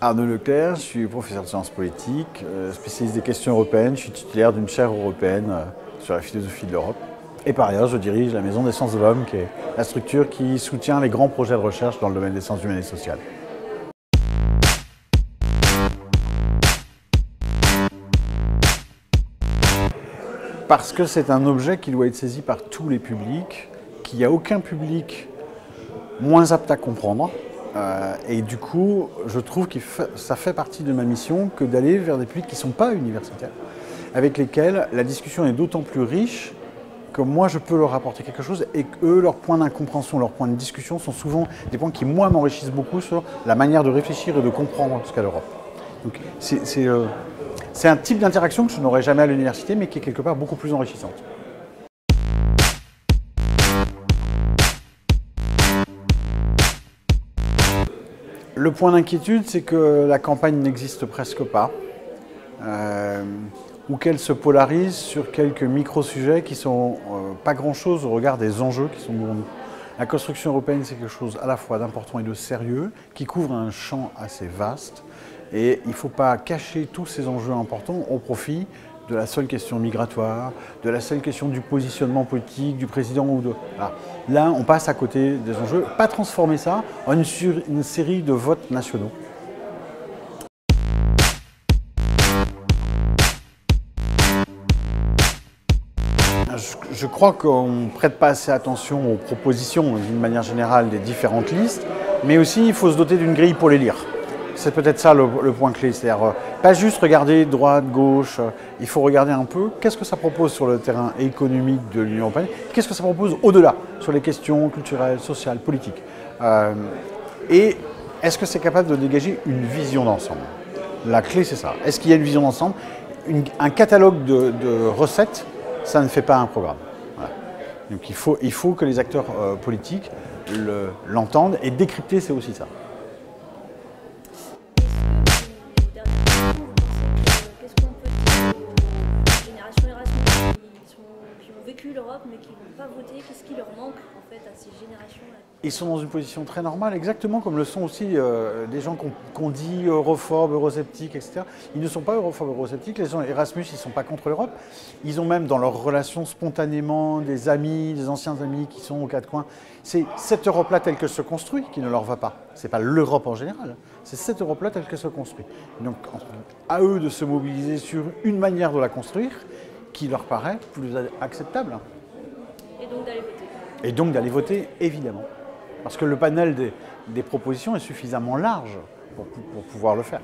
Arnaud Leclerc, je suis professeur de sciences politiques, spécialiste des questions européennes. Je suis titulaire d'une chaire européenne sur la philosophie de l'Europe. Et par ailleurs, je dirige la Maison des Sciences de l'Homme, qui est la structure qui soutient les grands projets de recherche dans le domaine des sciences humaines et sociales. Parce que c'est un objet qui doit être saisi par tous les publics, qu'il n'y a aucun public moins apte à comprendre. Et du coup, je trouve que ça fait partie de ma mission que d'aller vers des publics qui ne sont pas universitaires, avec lesquels la discussion est d'autant plus riche que moi je peux leur apporter quelque chose et qu'eux, leurs points d'incompréhension, leurs points de discussion sont souvent des points qui, moi, m'enrichissent beaucoup sur la manière de réfléchir et de comprendre ce qu'est l'Europe. Donc c'est un type d'interaction que je n'aurais jamais à l'université, mais qui est quelque part beaucoup plus enrichissante. Le point d'inquiétude, c'est que la campagne n'existe presque pas, ou qu'elle se polarise sur quelques micro-sujets qui sont pas grand-chose au regard des enjeux qui sont devant nous. La construction européenne, c'est quelque chose à la fois d'important et de sérieux, qui couvre un champ assez vaste, et il ne faut pas cacher tous ces enjeux importants au profit de la seule question migratoire, de la seule question du positionnement politique du président ou de... Voilà. Là, on passe à côté des enjeux. Pas transformer ça en une série de votes nationaux. Je crois qu'on ne prête pas assez attention aux propositions, d'une manière générale, des différentes listes, mais aussi il faut se doter d'une grille pour les lire. C'est peut-être ça le point clé, c'est-à-dire pas juste regarder droite, gauche, il faut regarder un peu qu'est-ce que ça propose sur le terrain économique de l'Union européenne, qu'est-ce que ça propose au-delà, sur les questions culturelles, sociales, politiques. Et est-ce que c'est capable de dégager une vision d'ensemble? La clé, c'est ça. Est-ce qu'il y a une vision d'ensemble? Un catalogue de recettes, ça ne fait pas un programme. Voilà. Donc il faut que les acteurs politiques l'entendent, et décrypter, c'est aussi ça. L'Europe mais qui ne vont pas voter, qu'est-ce qui leur manque en fait à ces générations-là? Ils sont dans une position très normale, exactement comme le sont aussi des gens qu'on dit europhobes, eurosceptiques, etc. Ils ne sont pas europhobes, eurosceptiques, les gens Erasmus, ils ne sont pas contre l'Europe. Ils ont même dans leurs relations spontanément des amis, des anciens amis qui sont aux quatre coins. C'est cette Europe-là telle qu'elle se construit qui ne leur va pas. Ce n'est pas l'Europe en général, c'est cette Europe-là telle qu'elle se construit. Donc à eux de se mobiliser sur une manière de la construire qui leur paraît plus acceptable. Et donc d'aller voter. Et donc d'aller voter, évidemment. Parce que le panel des propositions est suffisamment large pour pouvoir le faire.